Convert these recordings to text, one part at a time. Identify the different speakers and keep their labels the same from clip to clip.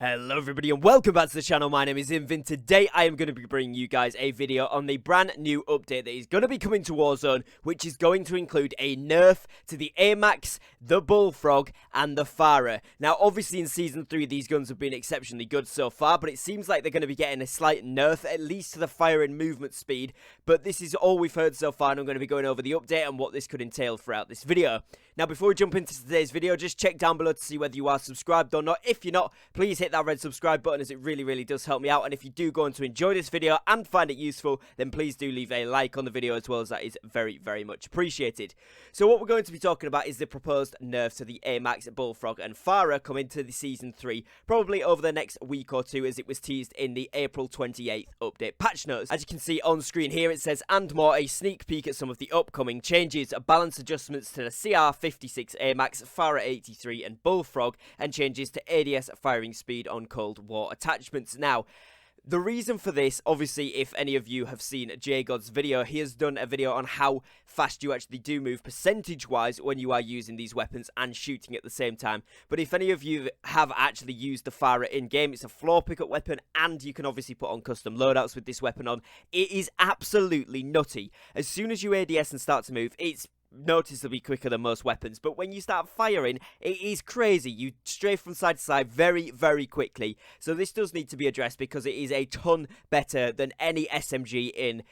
Speaker 1: Hello everybody and welcome back to the channel. My name is Invin. Today I am going to be bringing you guys a video on the brand new update that is going to be coming to Warzone, which is going to include a nerf to the AMAX, the Bullfrog and the FARA. Now obviously in Season 3 these guns have been exceptionally good so far, but it seems like they're going to be getting a slight nerf, at least to the fire and movement speed. But this is all we've heard so far and I'm going to be going over the update and what this could entail throughout this video. Now before we jump into today's video, just check down below to see whether you are subscribed or not. If you're not, please hit that red subscribe button as it really does help me out. And if you do go on to enjoy this video and find it useful, then please do leave a like on the video as well, as that is very much appreciated. So what we're going to be talking about is the proposed nerf to the AMAX, Bullfrog and FARA coming to the Season 3, probably over the next week or two, as it was teased in the April 28th update patch notes. As you can see on screen here, it says, and more, a sneak peek at some of the upcoming changes, balance adjustments to the CR56 AMAX, FARA 83 and Bullfrog, and changes to ADS firing speed on Cold War attachments. Now, the reason for this, obviously, if any of you have seen JGod's video, he has done a video on how fast you actually do move percentage-wise when you are using these weapons and shooting at the same time. But if any of you have actually used the FARA in-game, it's a floor pickup weapon, and you can obviously put on custom loadouts with this weapon on. It is absolutely nutty. As soon as you ADS and start to move, it's noticeably quicker than most weapons, but when you start firing, it is crazy. You strafe from side to side very quickly. So this does need to be addressed, because it is a ton better than any SMG in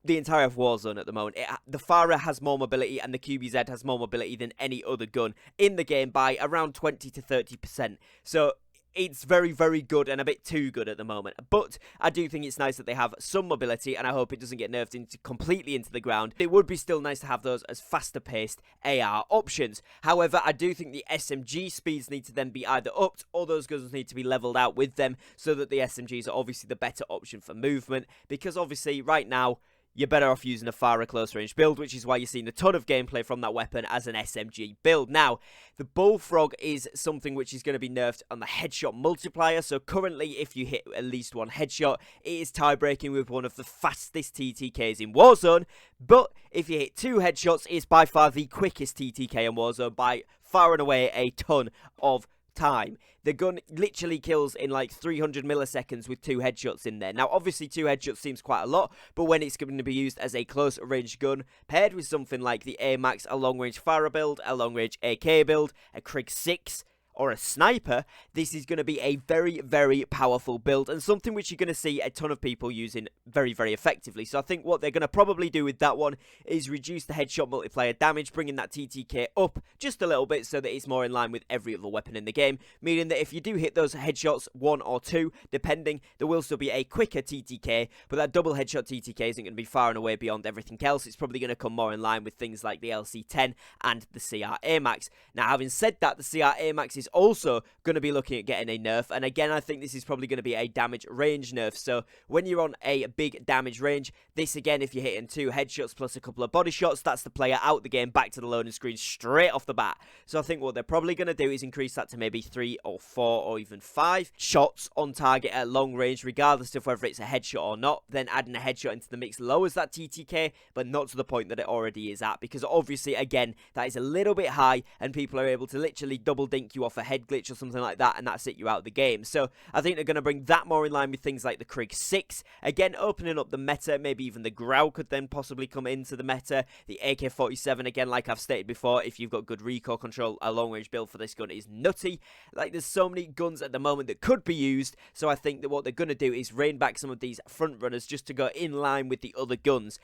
Speaker 1: the entire Warzone at the moment. The FARA has more mobility and the QBZ has more mobility than any other gun in the game by around 20 to 30%. So it's very good and a bit too good at the moment. But I do think it's nice that they have some mobility, and I hope it doesn't get nerfed completely into the ground. It would be still nice to have those as faster paced AR options. However, I do think the SMG speeds need to then be either upped, or those guns need to be leveled out with them, so that the SMGs are obviously the better option for movement. Because obviously right now, you're better off using a FARA close range build, which is why you're seeing a ton of gameplay from that weapon as an SMG build. Now, the Bullfrog is something which is going to be nerfed on the headshot multiplier. So currently, if you hit at least one headshot, it is tie-breaking with one of the fastest TTKs in Warzone. But if you hit two headshots, it's by far the quickest TTK in Warzone, by far and away a ton of time. The gun literally kills in like 300 milliseconds with two headshots in there. Now obviously two headshots seems quite a lot, but when it's going to be used as a close range gun paired with something like the AMAX, a long range FARA build, a long range AK build, a Krig 6 or a sniper, this is going to be a very powerful build, and something which you're going to see a ton of people using very effectively. So I think what they're going to probably do with that one is reduce the headshot multiplier damage, bringing that TTK up just a little bit so that it's more in line with every other weapon in the game, meaning that if you do hit those headshots, one or two depending, there will still be a quicker TTK, but that double headshot TTK isn't going to be far and away beyond everything else. It's probably going to come more in line with things like the LC10 and the CR AMAX. Now having said that, the CR AMAX is also going to be looking at getting a nerf, and again I think this is probably going to be a damage range nerf. So when you're on a big damage range, this again, if you're hitting two headshots plus a couple of body shots, that's the player out the game back to the loading screen straight off the bat. So I think what they're probably going to do is increase that to maybe 3 or 4 or even 5 shots on target at long range, regardless of whether it's a headshot or not. Then adding a headshot into the mix lowers that TTK, but not to the point that it already is at, because obviously again that is a little bit high and people are able to literally double dink you off a head glitch or something like that, and that's it, you're out of the game. So I think they're going to bring that more in line with things like the Krig 6, again opening up the meta. Maybe even the Grau could then possibly come into the meta. The AK-47, again, like I've stated before, if you've got good recoil control, a long range build for this gun is nutty. Like, there's so many guns at the moment that could be used, so I think that what they're going to do is rein back some of these front runners just to go in line with the other guns.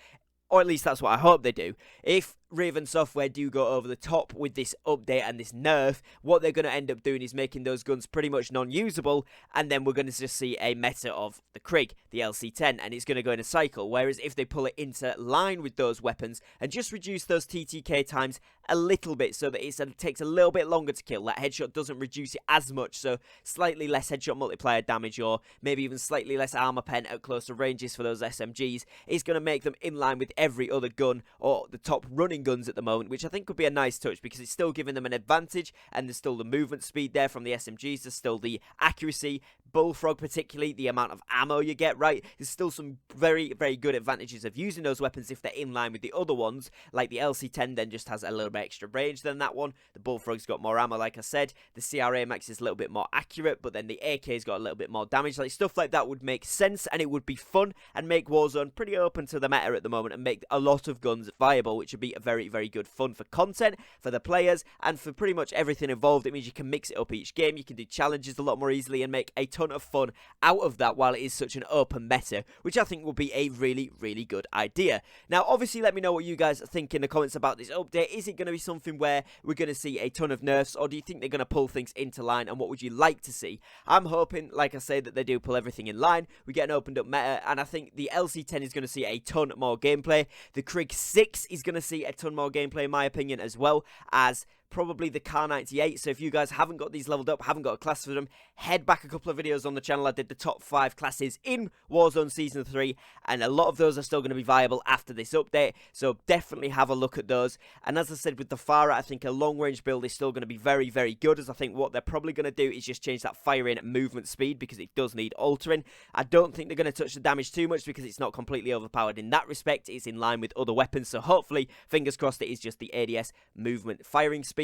Speaker 1: Or at least that's what I hope they do. If Raven Software do go over the top with this update and this nerf, what they're going to end up doing is making those guns pretty much non-usable, and then we're going to just see a meta of the Krig, the LC10, and it's going to go in a cycle. Whereas if they pull it into line with those weapons and just reduce those TTK times a little bit so that it takes a little bit longer to kill, that headshot doesn't reduce it as much, so slightly less headshot multiplier damage, or maybe even slightly less armor pen at closer ranges for those SMGs, is going to make them in line with every other gun or the top running guns at the moment, which I think could be a nice touch, because it's still giving them an advantage, and there's still the movement speed there from the SMGs, there's still the accuracy, Bullfrog particularly, the amount of ammo you get, right? There's still some very, very good advantages of using those weapons if they're in line with the other ones, like the LC-10 then just has a little bit extra range than that one. The Bullfrog's got more ammo, like I said. The AMAX is a little bit more accurate, but then the AK's got a little bit more damage. Like, stuff like that would make sense, and it would be fun, and make Warzone pretty open to the meta at the moment, and make a lot of guns viable, which would be a very, very good fun for content, for the players, and for pretty much everything involved. It means you can mix it up each game, you can do challenges a lot more easily, and make a ton of fun out of that while it is such an open meta, which I think will be a really, really good idea. Now, obviously, let me know what you guys think in the comments about this update. Is it going to be something where we're going to see a ton of nerfs, or do you think they're going to pull things into line, and what would you like to see? I'm hoping, like I say, that they do pull everything in line. We get an opened up meta, and I think the LC-10 is going to see a ton more gameplay. The Krig 6 is going to see a ton more gameplay, in my opinion, as well as probably the Car 98. So if you guys haven't got these leveled up, haven't got a class for them, head back a couple of videos on the channel. I did the top 5 classes in Warzone Season 3, and a lot of those are still going to be viable after this update, so definitely have a look at those. And as I said with the FARA, I think a long range build is still going to be very, very good, as I think what they're probably going to do is just change that firing movement speed, because it does need altering. I don't think they're going to touch the damage too much, because it's not completely overpowered in that respect. It's in line with other weapons, so hopefully, fingers crossed, it is just the ADS movement firing speed.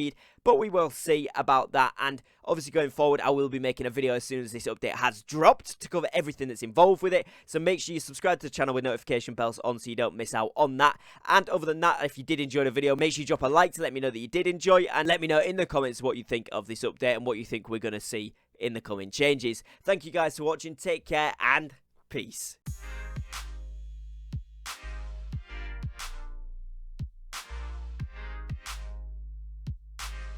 Speaker 1: But we will see about that, and obviously going forward I will be making a video as soon as this update has dropped to cover everything that's involved with it, so make sure you subscribe to the channel with notification bells on so you don't miss out on that. And other than that, if you did enjoy the video, make sure you drop a like to let me know that you did enjoy, and let me know in the comments what you think of this update and what you think we're going to see in the coming changes. Thank you guys for watching, take care, and peace.